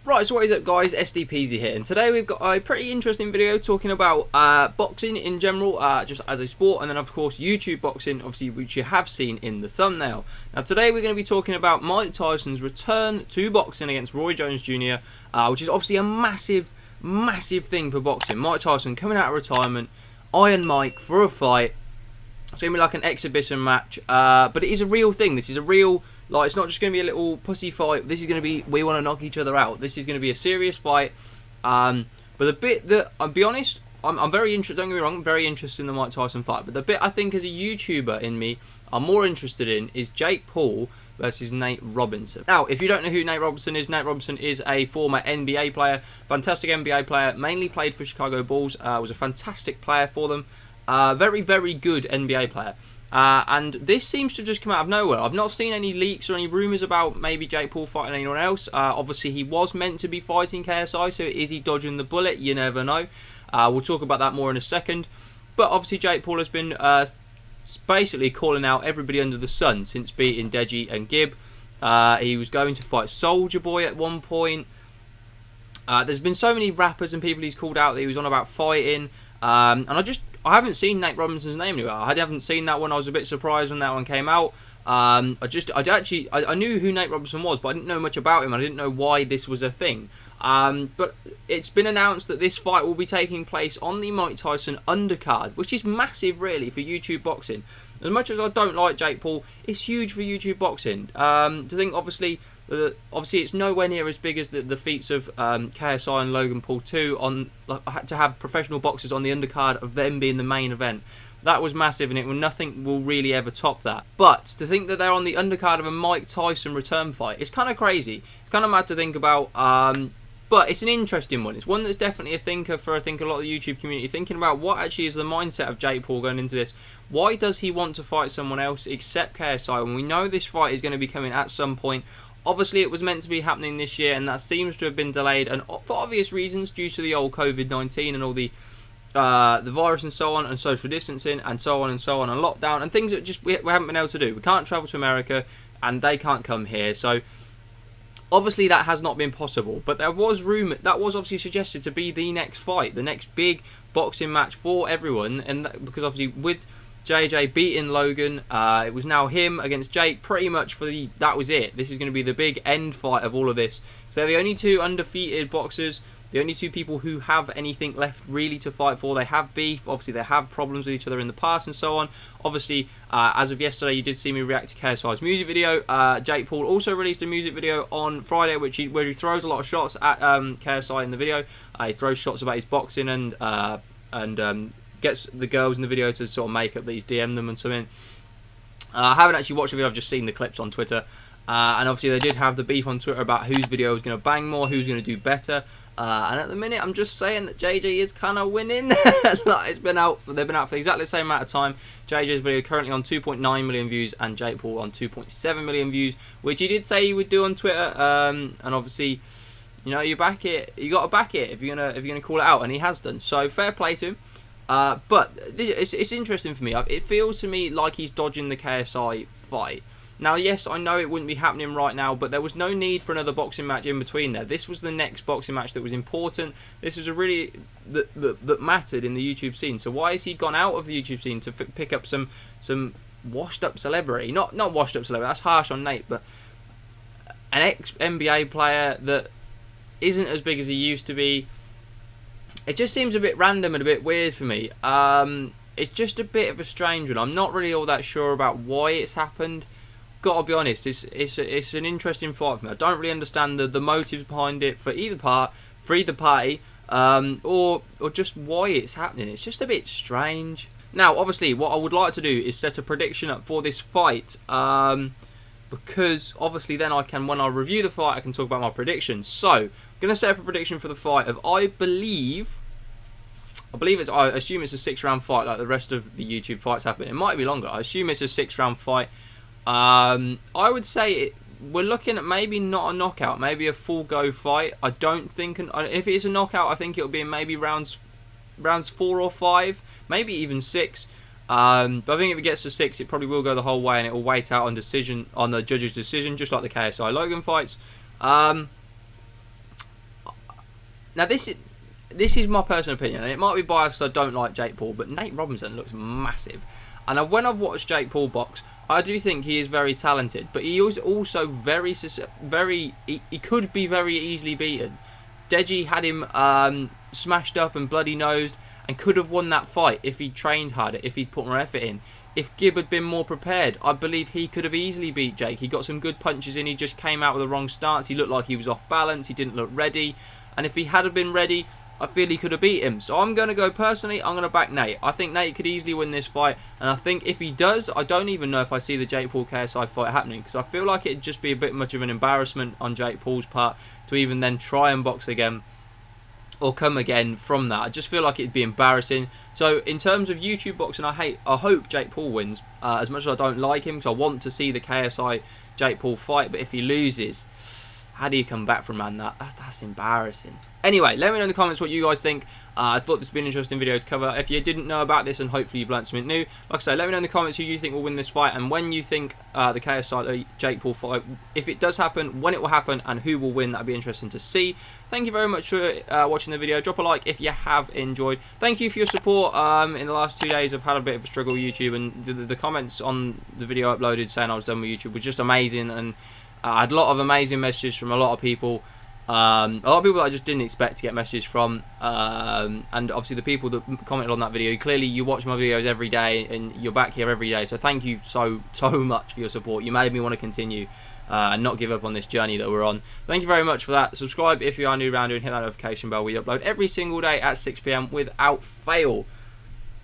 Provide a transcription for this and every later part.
Right, so what is up guys, SDPZ here, and today we've got a pretty interesting video talking about boxing in general, just as a sport, and then of course YouTube boxing, obviously, which you have seen in the thumbnail. Now today we're going to be talking about Mike Tyson's return to boxing against Roy Jones Jr., which is obviously a massive thing for boxing. Mike Tyson coming out of retirement, Iron Mike for a fight. It's going to be like an exhibition match, but it is a real thing. This is a real, like, it's not just going to be a little pussy fight. This is going to be, we want to knock each other out. This is going to be a serious fight. But the bit that, I'll be honest, I'm very interested, don't get me wrong, I'm very interested in the Mike Tyson fight. But the bit I think as a YouTuber in me, I'm more interested in is Jake Paul versus Nate Robinson. Now, if you don't know who Nate Robinson is a former NBA player, fantastic NBA player, mainly played for Chicago Bulls, was a fantastic player for them. Very good NBA player. And this seems to have just come out of nowhere. I've not seen any leaks or any rumours about maybe Jake Paul fighting anyone else. Obviously, he was meant to be fighting KSI, so is he dodging the bullet? You never know. We'll talk about that more in a second. But obviously, Jake Paul has been basically calling out everybody under the sun since beating Deji and Gibb. He was going to fight Soulja Boy at one point. There's been so many rappers and people he's called out that he was on about fighting. And I haven't seen Nate Robinson's name anywhere. I haven't seen that one. I was a bit surprised when that one came out. I knew who Nate Robinson was, but I didn't know much about him. I didn't know why this was a thing. But it's been announced that this fight will be taking place on the Mike Tyson Undercard, which is massive, really, for YouTube boxing. As much as I don't like Jake Paul, it's huge for YouTube boxing. To think, obviously, it's nowhere near as big as the feats of KSI and Logan Paul 2 on to have professional boxers on the undercard of them being the main event. That was massive, and nothing will really ever top that. But to think that they're on the undercard of a Mike Tyson return fight, it's kind of crazy. It's kind of mad to think about. But it's an interesting one. It's one that's definitely a thinker for, I think, a lot of the YouTube community, thinking about what actually is the mindset of Jake Paul going into this. Why does he want to fight someone else except KSI when we know this fight is going to be coming at some point? Obviously, it was meant to be happening this year, and that seems to have been delayed, and for obvious reasons, due to the old COVID-19 and all the virus and so on, and social distancing, and so on, and lockdown, and things that just we haven't been able to do. We can't travel to America, and they can't come here, so obviously that has not been possible. But there was rumour, that was obviously suggested to be the next fight, the next big boxing match for everyone, and because obviously with JJ beating Logan, it was now him against Jake, pretty much that was it. This is going to be the big end fight of all of this. So they're the only two undefeated boxers, the only two people who have anything left really to fight for. They have beef, obviously they have problems with each other in the past and so on. Obviously, as of yesterday, you did see me react to KSI's music video. Jake Paul also released a music video on Friday, where he throws a lot of shots at KSI in the video. He throws shots about his boxing and gets the girls in the video to sort of make up these, DM them and something. I haven't actually watched the video, I've just seen the clips on Twitter. And obviously they did have the beef on Twitter about whose video is going to bang more, who's going to do better. And at the minute, I'm just saying that JJ is kind of winning. Like, they've been out for exactly the same amount of time. JJ's video currently on 2.9 million views, and Jake Paul on 2.7 million views, which he did say he would do on Twitter. And obviously, you know, you back it. You got to back it if you're gonna call it out, and he has done. So fair play to him. But it's interesting for me. It feels to me like he's dodging the KSI fight. Now, yes, I know it wouldn't be happening right now, but there was no need for another boxing match in between there. This was the next boxing match that was important. This was a really that mattered in the YouTube scene. So why has he gone out of the YouTube scene to pick up some washed-up celebrity? Not washed-up celebrity. That's harsh on Nate, but an ex-NBA player that isn't as big as he used to be. It just seems a bit random and a bit weird for me. It's just a bit of a strange one. I'm not really all that sure about why it's happened. Gotta be honest, it's an interesting fight for me. I don't really understand the motives behind it for either party, or just why it's happening. It's just a bit strange. Now, obviously, what I would like to do is set a prediction up for this fight, because obviously then when I review the fight, I can talk about my predictions. So, I'm gonna set up a prediction for the fight of I assume it's a 6-round fight like the rest of the YouTube fights have been. It might be longer. I assume it's a 6-round fight. I would say we're looking at maybe not a knockout, maybe a full go fight. I don't think, if it is a knockout, I think it'll be in maybe rounds 4 or 5, maybe even 6. But I think if it gets to 6, it probably will go the whole way, and it will wait out on the judge's decision, just like the KSI Logan fights. Now this is my personal opinion, and it might be biased because I don't like Jake Paul, but Nate Robinson looks massive. And when I've watched Jake Paul box, I do think he is very talented, but he is also he could be very easily beaten. Deji had him smashed up and bloody nosed and could have won that fight if he trained harder, if he'd put more effort in. If Gibb had been more prepared, I believe he could have easily beat Jake. He got some good punches in, he just came out with the wrong stance. He looked like he was off balance, he didn't look ready. And if he had been ready, I feel he could have beat him. So I'm going to go personally, I'm going to back Nate. I think Nate could easily win this fight. And I think if he does, I don't even know if I see the Jake Paul KSI fight happening. Because I feel like it'd just be a bit much of an embarrassment on Jake Paul's part to even then try and box again. Or come again from that. I just feel like it'd be embarrassing. So in terms of YouTube boxing, I hope Jake Paul wins. As much as I don't like him, because I want to see the KSI Jake Paul fight. But if he loses, how do you come back from that's embarrassing. Anyway, let me know in the comments what you guys think. I thought this would be an interesting video to cover. If you didn't know about this, and hopefully you've learned something new, like I say, let me know in the comments who you think will win this fight, and when you think the KSI Jake Paul fight, if it does happen, when it will happen, and who will win. That'd be interesting to see. Thank you very much for watching the video. Drop a like if you have enjoyed. Thank you for your support. In the last 2 days, I've had a bit of a struggle with YouTube, and the comments on the video uploaded saying I was done with YouTube was just amazing, and I had a lot of amazing messages from a lot of people. A lot of people that I just didn't expect to get messages from, and obviously the people that commented on that video, clearly you watch my videos every day and you're back here every day, so thank you so much for your support. You made me want to continue and not give up on this journey that we're on. Thank you very much for that. Subscribe if you are new around here and hit that notification bell. We upload every single day at 6 PM without fail.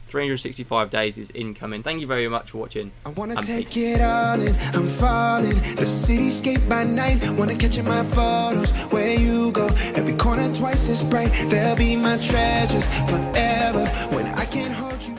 365 days is incoming. Thank you very much for watching. I wanna take it all in, I'm falling. The cityscape by night, wanna catch in my photos. Where you go, every corner twice as bright. They'll be my treasures forever when I can't hold you.